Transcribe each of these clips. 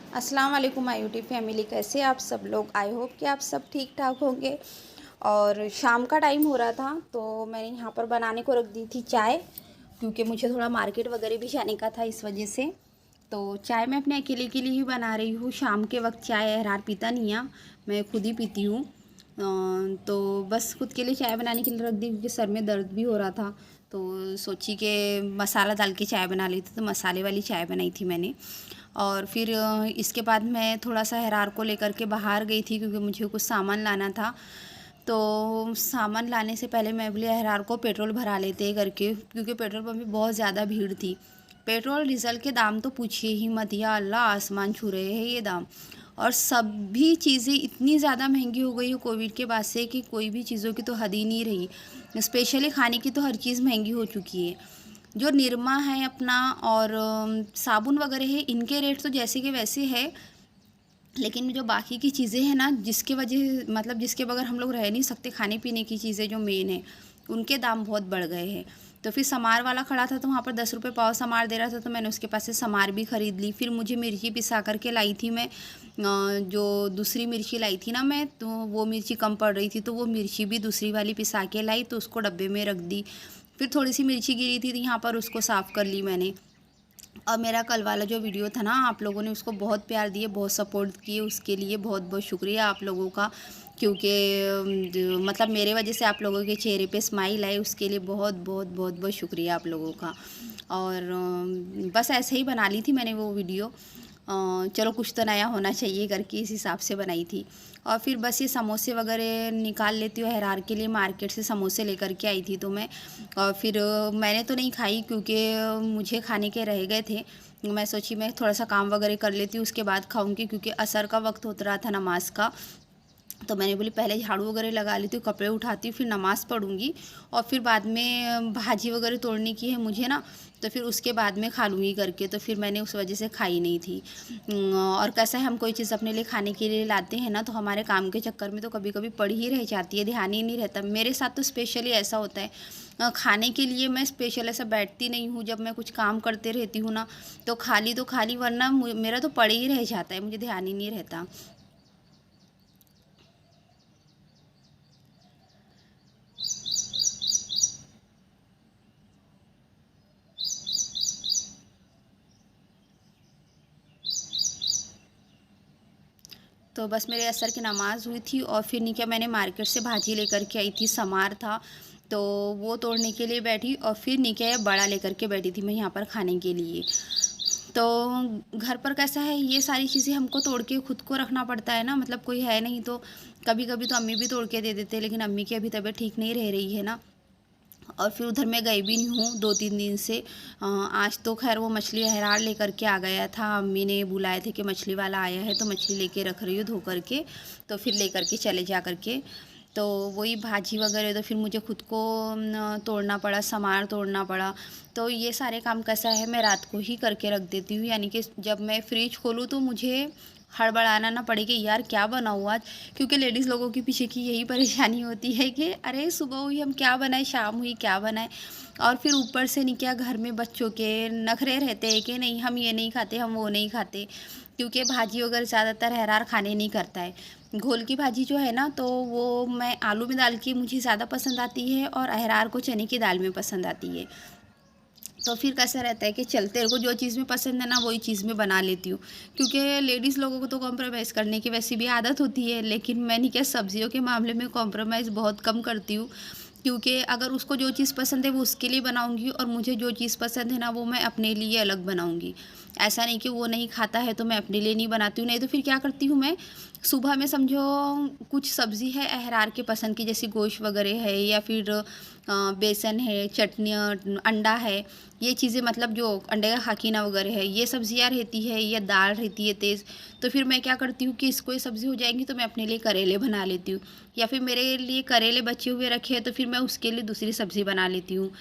अस्सलाम वालेकुम my YouTube family, कैसे आप सब लोग। आई होप कि आप सब ठीक ठाक होंगे। और शाम का टाइम हो रहा था तो मैंने यहाँ पर बनाने को रख दी थी चाय, क्योंकि मुझे थोड़ा मार्केट वगैरह भी जाने का था, इस वजह से। तो चाय मैं अपने अकेले के लिए ही बना रही हूँ। शाम के वक्त चाय अहरार पीता नहीं है, मैं खुद ही पीती हूँ। तो बस खुद के लिए चाय बनाने के लिए रख दी, क्योंकि सर में दर्द भी हो रहा था। तो सोची कि मसाला डाल के चाय बना ली थी, तो मसाले वाली चाय बनाई थी मैंने। और फिर इसके बाद मैं थोड़ा सा अहरार को लेकर के बाहर गई थी, क्योंकि मुझे कुछ सामान लाना था। तो सामान लाने से पहले मैं बोली अहरार को पेट्रोल भरा लेते हैं करके, क्योंकि पेट्रोल पंप में बहुत ज़्यादा भीड़ थी। पेट्रोल डीजल के दाम तो पूछिए ही मत, या अल्लाह आसमान छू रहे हैं ये दाम। और सभी चीज़ें इतनी ज़्यादा महंगी हो गई है कोविड के बाद से कि कोई भी चीज़ों की तो हद ही नहीं रही। स्पेशली खाने की तो हर चीज़ महंगी हो चुकी है। जो निरमा है अपना और साबुन वगैरह है, इनके रेट तो जैसे के वैसे है। लेकिन जो बाकी की चीज़ें हैं ना, जिसके वजह मतलब जिसके बगैर हम लोग रह नहीं सकते, खाने पीने की चीज़ें जो मेन है, उनके दाम बहुत बढ़ गए हैं। तो फिर समार वाला खड़ा था, तो वहाँ पर 10 रुपये पाव समार दे रहा था, तो मैंने उसके पास से समार भी ख़रीद ली। फिर मुझे मिर्ची पिसा करके लाई थी मैं, जो दूसरी मिर्ची लाई थी ना मैं, तो वो मिर्ची कम पड़ रही थी, तो वो मिर्ची भी दूसरी वाली पिसा के लाई, तो उसको डब्बे में रख दी। फिर थोड़ी सी मिर्ची गिरी थी यहाँ पर, उसको साफ़ कर ली मैंने। और मेरा कल वाला जो वीडियो था ना, आप लोगों ने उसको बहुत प्यार दिए, बहुत सपोर्ट किए, उसके लिए बहुत बहुत शुक्रिया आप लोगों का। क्योंकि मतलब मेरे वजह से आप लोगों के चेहरे पे स्माइल आए, उसके लिए बहुत बहुत बहुत बहुत शुक्रिया आप लोगों का। और बस ऐसे ही बना ली थी मैंने वो वीडियो। चलो कुछ तो नया होना चाहिए करके इस हिसाब से बनाई थी। और फिर बस ये समोसे वगैरह निकाल लेती हूँ अहरार के लिए, मार्केट से समोसे लेकर के आई थी तो मैं। और फिर मैंने तो नहीं खाई, क्योंकि मुझे खाने के रह गए थे। मैं सोची मैं थोड़ा सा काम वगैरह कर लेती हूँ, उसके बाद खाऊंगी, क्योंकि असर का वक्त होता रहा था नमाज का। तो मैंने बोली पहले झाड़ू वगैरह लगा लेती हूँ, कपड़े उठाती हूँ, फिर नमाज़ पढ़ूँगी। और फिर बाद में भाजी वगैरह तोड़ने की है मुझे ना, तो फिर उसके बाद में खा लूँगी करके। तो फिर मैंने उस वजह से खाई नहीं थी। और कैसा है, हम कोई चीज़ अपने लिए खाने के लिए लाते हैं ना, तो हमारे काम के चक्कर में तो कभी कभी पड़ी ही रह जाती है, ध्यान ही नहीं रहता। मेरे साथ तो स्पेशली ऐसा होता है। खाने के लिए मैं स्पेशल ऐसा बैठती नहीं हूँ, जब मैं कुछ काम करते रहती हूँ ना, तो खाली, वरना मेरा तो पड़े ही रह जाता है, मुझे ध्यान ही नहीं रहता। तो बस मेरे असर की नमाज़ हुई थी, और फिर नहीं क्या, मैंने मार्केट से भाजी लेकर के आई थी, समार था, तो वो तोड़ने के लिए बैठी। और फिर नहीं क्या, बड़ा लेकर के बैठी थी मैं यहाँ पर खाने के लिए। तो घर पर कैसा है, ये सारी चीज़ें हमको तोड़ के खुद को रखना पड़ता है ना, मतलब कोई है नहीं तो। कभी कभी तो अम्मी भी तोड़ के दे देते, लेकिन अम्मी की अभी तबीयत ठीक नहीं रह रही है ना। और फिर उधर मैं गई भी नहीं हूँ 2-3 दिन से। आज तो खैर वो मछली अहरार लेकर के आ गया था, अम्मी ने बुलाए थे कि मछली वाला आया है, तो मछली लेके रख रही हूँ धो करके, तो फिर लेकर के चले जा करके। तो वही भाजी वगैरह तो फिर मुझे खुद को तोड़ना पड़ा, समार तोड़ना पड़ा। तो ये सारे काम कैसा है, मैं रात को ही करके रख देती हूँ, यानी कि जब मैं फ्रिज खोलूँ तो मुझे हड़बड़ाना ना पड़े कि यार क्या बनाऊँ आज। क्योंकि लेडीज़ लोगों के पीछे की यही परेशानी होती है कि अरे सुबह हुई हम क्या बनाए, शाम हुई क्या बनाए। और फिर ऊपर से नहीं क्या, घर में बच्चों के नखरे रहते हैं कि नहीं हम ये नहीं खाते, हम वो नहीं खाते। क्योंकि भाजी वगैरह ज़्यादातर अहरार खाने नहीं करता है। घोल की भाजी जो है ना, तो वो मैं आलू में डाल के मुझे ज़्यादा पसंद आती है, और अहरार को चने की दाल में पसंद आती है। तो फिर कैसा रहता है कि चलते को जो चीज़ में पसंद है ना, वही चीज़ में बना लेती हूँ। क्योंकि लेडीज़ लोगों को तो कॉम्प्रोमाइज़ करने की वैसे भी आदत होती है, लेकिन मैं नहीं क्या, सब्जियों के मामले में कॉम्प्रोमाइज़ बहुत कम करती हूँ। क्योंकि अगर उसको जो चीज़ पसंद है वो उसके लिए बनाऊँगी, और मुझे जो चीज़ पसंद है ना, वो मैं अपने लिए अलग बनाऊँगी। ऐसा नहीं कि वो नहीं खाता है तो मैं अपने लिए नहीं बनाती हूँ। नहीं तो फिर क्या करती हूँ मैं, सुबह में समझो कुछ सब्ज़ी है अहरार के पसंद की, जैसे गोश्त वगैरह है, या फिर बेसन है, चटनी, अंडा है, ये चीज़ें, मतलब जो अंडे का खाकीना वगैरह है, ये सब्ज़ियाँ रहती है, या दाल रहती है तेज़। तो फिर मैं क्या करती हूँ कि इसको ये सब्ज़ी हो जाएंगी तो मैं अपने लिए करेले बना लेती हूँ, या फिर मेरे लिए करेले बचे हुए रखे हैं तो फिर मैं उसके लिए दूसरी सब्ज़ी बना लेती हूँ।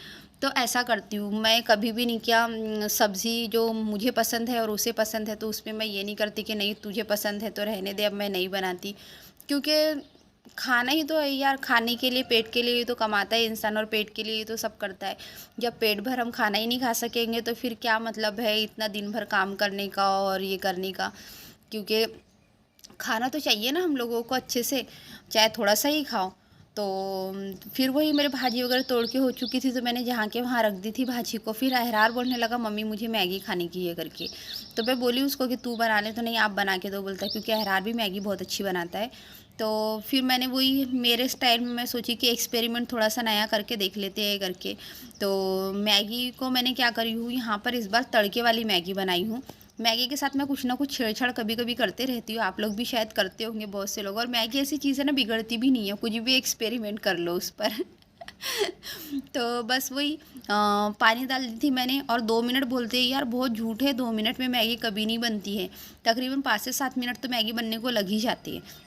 तो ऐसा करती हूँ मैं, कभी भी नहीं क्या, सब्ज़ी जो मुझे पसंद है और उसे पसंद है, तो उसमें मैं ये नहीं करती कि नहीं तुझे पसंद है तो रहने दे, अब मैं नहीं बनाती। क्योंकि खाना ही तो है यार, खाने के लिए, पेट के लिए ही तो कमाता है इंसान, और पेट के लिए ही तो सब करता है। जब पेट भर हम खाना ही नहीं खा सकेंगे तो फिर क्या मतलब है इतना दिन भर काम करने का और ये करने का। क्योंकि खाना तो चाहिए ना हम लोगों को अच्छे से, चाहे थोड़ा सा ही खाओ। तो फिर वही मेरे भाजी वगैरह तोड़ के हो चुकी थी, तो मैंने जहाँ के वहाँ रख दी थी भाजी को। फिर अहरार बोलने लगा मम्मी मुझे मैगी खाने की है करके। तो मैं बोली उसको कि तू बना ले, तो नहीं आप बना के दो बोलता है, क्योंकि अहरार भी मैगी बहुत अच्छी बनाता है। तो फिर मैंने वही मेरे स्टाइल में मैं सोची कि एक्सपेरिमेंट थोड़ा सा नया करके देख लेते हैं करके। तो मैगी को मैंने क्या करी हूँ, यहाँ पर इस बार तड़के वाली मैगी बनाई हूँ। मैगी के साथ मैं कुछ ना कुछ छेड़छाड़ कभी कभी करते रहती हूँ, आप लोग भी शायद करते होंगे बहुत से लोग। और मैगी ऐसी चीज़ है ना, बिगड़ती भी नहीं है, कुछ भी एक्सपेरिमेंट कर लो उस पर। तो बस वही पानी डाल दी थी मैंने, और 2 मिनट बोलते हैं यार बहुत झूठ है, 2 मिनट में मैगी कभी नहीं बनती है। तकरीबन 5 से 7 मिनट तो मैगी बनने को लग ही जाती है।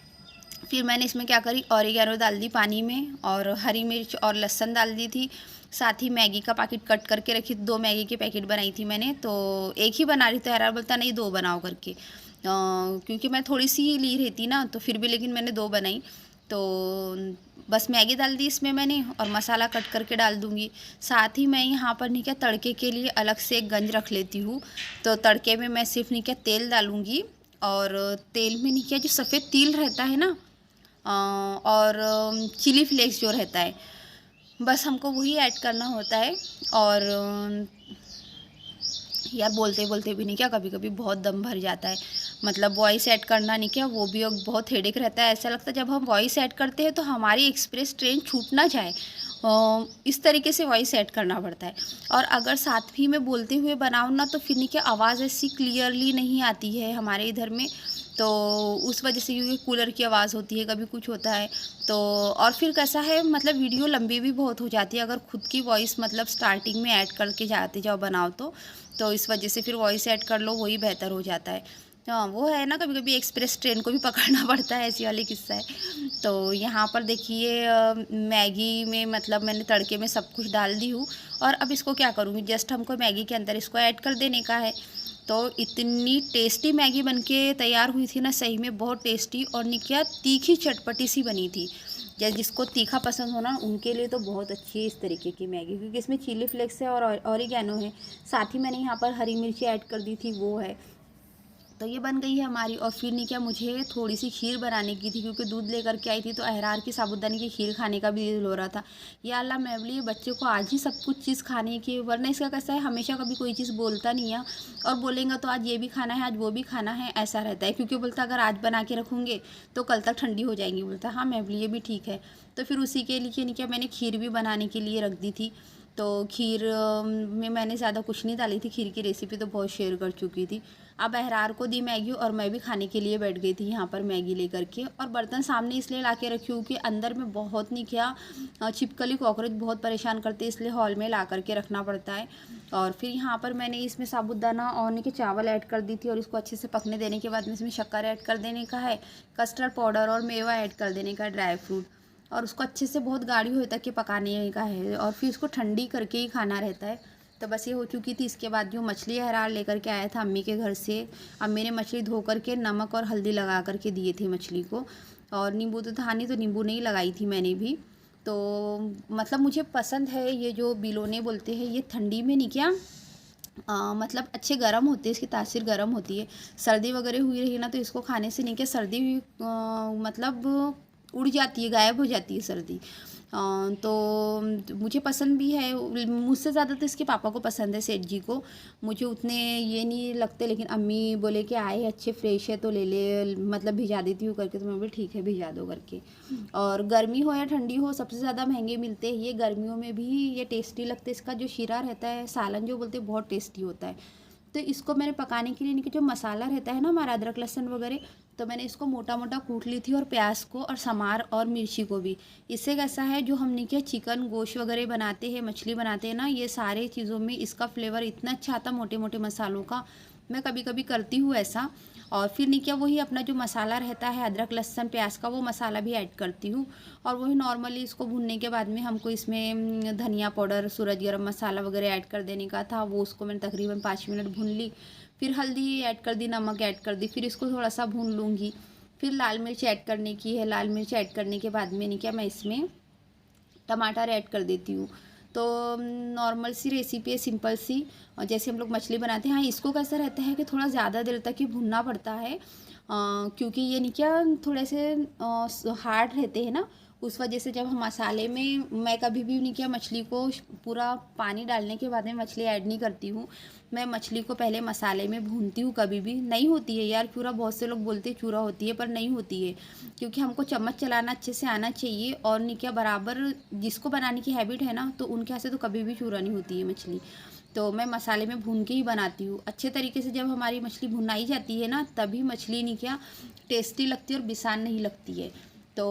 फिर मैंने इसमें क्या करी, ऑरिगेनो डाल दी पानी में, और हरी मिर्च और लहसुन डाल दी थी। साथ ही मैगी का पैकेट कट करके रखी, 2 मैगी के पैकेट बनाई थी मैंने। तो एक ही बना रही थी, हरा बोलता नहीं 2 बनाओ करके, क्योंकि मैं थोड़ी सी ही ली रहती ना, तो फिर भी लेकिन मैंने 2 बनाई। तो बस मैगी डाल दी इसमें मैंने, और मसाला कट करके डाल दूँगी। साथ ही मैं यहाँ पर नहीं क्या तड़के के लिए अलग से एक गंज रख लेती हूँ। तो तड़के में मैं सिर्फ नहीं क्या तेल डालूँगी, और तेल में नहीं क्या जो सफ़ेद तिल रहता है ना, और चिली फ्लेक्स जो रहता है, बस हमको वही ऐड करना होता है। और यार बोलते बोलते भी नहीं क्या कभी कभी बहुत दम भर जाता है, मतलब वॉइस ऐड करना नहीं क्या वो भी एक बहुत हेडेक रहता है। ऐसा लगता है जब हम वॉइस ऐड करते हैं तो हमारी एक्सप्रेस ट्रेन छूट ना जाए, इस तरीके से वॉइस ऐड करना पड़ता है। और अगर साथ ही में बोलते हुए बनाओ ना, तो फिर नहीं क्या आवाज़ ऐसी क्लियरली नहीं आती है हमारे इधर में। तो उस वजह से, क्योंकि कूलर की आवाज़ होती है, कभी कुछ होता है। तो और फिर कैसा है, मतलब वीडियो लंबी भी बहुत हो जाती है अगर खुद की वॉइस मतलब स्टार्टिंग में ऐड करके जाते जाओ बनाओ तो इस वजह से फिर वॉइस ऐड कर लो, वही बेहतर हो जाता है। हाँ वो है ना, कभी कभी एक्सप्रेस ट्रेन को भी पकड़ना पड़ता है, ऐसी वाली किस्सा है। तो यहाँ पर देखिए मैगी में मतलब मैंने तड़के में सब कुछ डाल दी हूँ, और अब इसको क्या करूँगी, जस्ट हमको मैगी के अंदर इसको ऐड कर देने का है। तो इतनी टेस्टी मैगी बनके तैयार हुई थी ना, सही में बहुत टेस्टी, और निकिया तीखी चटपटी सी बनी थी। या जिसको तीखा पसंद हो ना उनके लिए तो बहुत अच्छी है इस तरीके की मैगी, क्योंकि इसमें चिली फ्लेक्स है और ऑरिगेनो है। साथ ही मैंने यहाँ पर हरी मिर्ची ऐड कर दी थी, वो है। तो ये बन गई है हमारी। और फिर नहीं क्या मुझे थोड़ी सी खीर बनाने की थी, क्योंकि दूध लेकर के आई थी, तो अहरार की साबूदाने की खीर खाने का भी दिल हो रहा था। या अल्लाह मैं बोली बच्चे को आज ही सब कुछ चीज़ खाने की, वरना इसका कैसा है हमेशा कभी कोई चीज़ बोलता नहीं है, और बोलेंगे तो आज ये भी खाना है आज वो भी खाना है, ऐसा रहता है। क्योंकि बोलता अगर आज बना के रखूँगे तो कल तक ठंडी हो जाएंगी। बोलता हाँ मैं बोली ये भी ठीक है। तो फिर उसी के लिए नहीं क्या मैंने खीर भी बनाने के लिए रख दी थी। तो खीर में मैंने ज़्यादा कुछ नहीं डाली थी, खीर की रेसिपी तो बहुत शेयर कर चुकी थी। अब अहरार को दी मैगी, और मैं भी खाने के लिए बैठ गई थी यहाँ पर मैगी लेकर के। और बर्तन सामने इसलिए ला के रखी हूँ कि अंदर में बहुत नहीं क्या छिपकली कॉकरोच बहुत परेशान करते हैं, इसलिए हॉल में ला करके रखना पड़ता है। और फिर यहाँ पर मैंने इसमें साबुदाना और नहीं कि चावल ऐड कर दी थी, और इसको अच्छे से पकने देने के बाद में इसमें शक्कर ऐड कर देने का है, कस्टर्ड पाउडर और मेवा ऐड कर देने का, ड्राई फ्रूट, और उसको अच्छे से बहुत गाढ़ी होए तक के पकाने का है, और फिर इसको ठंडी करके ही खाना रहता है। तो बस ये हो चुकी थी। इसके बाद जो मछली अहरार लेकर के आया था अम्मी के घर से, अम्मी ने मछली धो करके नमक और हल्दी लगा करके दिए थे मछली को, और नींबू तो था नहीं तो नींबू नहीं लगाई थी मैंने भी। तो मतलब मुझे पसंद है ये जो बिलोने बोलते हैं, ये ठंडी में नहीं क्या मतलब अच्छे गर्म होते हैं, इसकी तासीर गर्म होती है। सर्दी वगैरह हुई रही ना तो इसको खाने से नहीं क्या सर्दी मतलब उड़ जाती है, गायब हो जाती है सर्दी। तो मुझे पसंद भी है, मुझसे ज़्यादा तो इसके पापा को पसंद है, सेठ जी को। मुझे उतने ये नहीं लगते, लेकिन अम्मी बोले कि आए अच्छे फ्रेश है तो ले ले, मतलब भिजा देती हूँ करके, तो मैं बोली ठीक है भिजा दो करके। और गर्मी हो या ठंडी हो सबसे ज़्यादा महंगे मिलते हैं ये, गर्मियों में भी ये टेस्टी लगते हैं। इसका जो शीरा रहता है, सालन जो बोलते हैं, बहुत टेस्टी होता है। तो इसको मैंने पकाने के लिए इनके जो मसाला रहता है ना हमारा अदरक लहसुन वगैरह, तो मैंने इसको मोटा मोटा कूट ली थी, और प्याज को और समार और मिर्ची को भी। इससे कैसा है जो हमने क्या चिकन गोश्त वगैरह बनाते हैं, मछली बनाते हैं ना, ये सारे चीज़ों में इसका फ्लेवर इतना अच्छा आता मोटे मोटे मसालों का। मैं कभी कभी करती हूँ ऐसा। और फिर नहीं क्या वही अपना जो मसाला रहता है अदरक लहसुन प्याज का, वो मसाला भी ऐड करती हूँ। और वही नॉर्मली इसको भूनने के बाद में हमको इसमें धनिया पाउडर सूरज गरम मसाला वगैरह ऐड कर देने का था, वो उसको मैंने तकरीबन 5 मिनट भून ली। फिर हल्दी ऐड कर दी, नमक ऐड कर दी, फिर इसको थोड़ा सा भून लूँगी। फिर लाल मिर्च ऐड करने की है, लाल मिर्च ऐड करने के बाद में नहीं क्या मैं इसमें टमाटर ऐड कर देती हूँ। तो नॉर्मल सी रेसिपी है, सिंपल सी, और जैसे हम लोग मछली बनाते हैं। हाँ, इसको कैसा रहता है कि थोड़ा ज़्यादा देर तक ही भुनना पड़ता है, क्योंकि ये नहीं क्या थोड़े से हार्ड रहते हैं ना, उस वजह से जब हम मसाले में, मैं कभी भी नहीं किया मछली को पूरा पानी डालने के बाद में मछली ऐड नहीं करती हूँ। मैं मछली को पहले मसाले में भूनती हूँ। कभी भी नहीं होती है यार चूरा, बहुत से लोग बोलते हैं चूरा होती है, पर नहीं होती है, क्योंकि हमको चम्मच चलाना अच्छे से आना चाहिए। और नहीं क्या बराबर जिसको बनाने की हैबिट है ना, तो उनके यहाँ से तो कभी भी चूरा नहीं होती है मछली। तो मैं मसाले में भून के ही बनाती हूँ अच्छे तरीके से। जब हमारी मछली भुनाई जाती है ना, तभी मछली नहीं क्या टेस्टी लगती है और बिसान नहीं लगती है। तो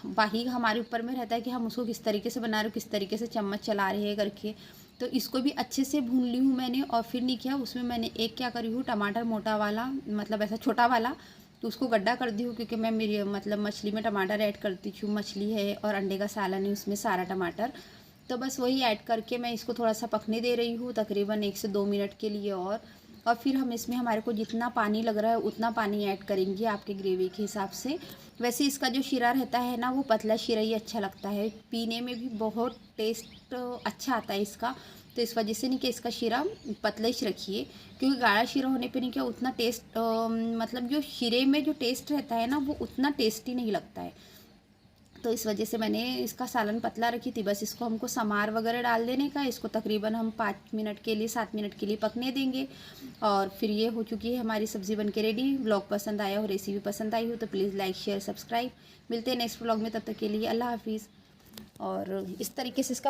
बाकी हमारे ऊपर में रहता है कि हम उसको किस तरीके से बना रहे हो, किस तरीके से चम्मच चला रहे हैं करके। तो इसको भी अच्छे से भून ली हूँ मैंने, और फिर नहीं किया उसमें मैंने एक क्या करी हूँ, टमाटर मोटा वाला, मतलब ऐसा छोटा वाला, तो उसको गड्ढा कर दी हूँ, क्योंकि मैं मेरी मतलब मछली में टमाटर ऐड करती हूँ। मछली है और अंडे का सालन है, उसमें सारा टमाटर, तो बस वही ऐड करके मैं इसको थोड़ा सा पकने दे रही हूँ, तकरीबन 1 से 2 मिनट के लिए। और फिर हम इसमें हमारे को जितना पानी लग रहा है उतना पानी ऐड करेंगे आपके ग्रेवी के हिसाब से। वैसे इसका जो शीरा रहता है ना, वो पतला शीरा ही अच्छा लगता है, पीने में भी बहुत टेस्ट अच्छा आता है इसका। तो इस वजह से नहीं कि इसका शीरा पतला ही रखिए, क्योंकि गाढ़ा शीरा होने पे नहीं क्या उतना टेस्ट, मतलब जो शीरे में जो टेस्ट रहता है ना, वो उतना टेस्टी नहीं लगता है। तो इस वजह से मैंने इसका सालन पतला रखी थी। बस इसको हमको समार वगैरह डाल देने का, इसको तकरीबन हम 5 मिनट के लिए 7 मिनट के लिए पकने देंगे। और फिर ये हो चुकी है हमारी सब्ज़ी बन के रेडी। व्लॉग पसंद आया हो, रेसिपी पसंद आई हो, तो प्लीज़ लाइक शेयर सब्सक्राइब। मिलते हैं नेक्स्ट व्लॉग में, तब तक के लिए अल्लाह हाफिज़। और इस तरीके से इसका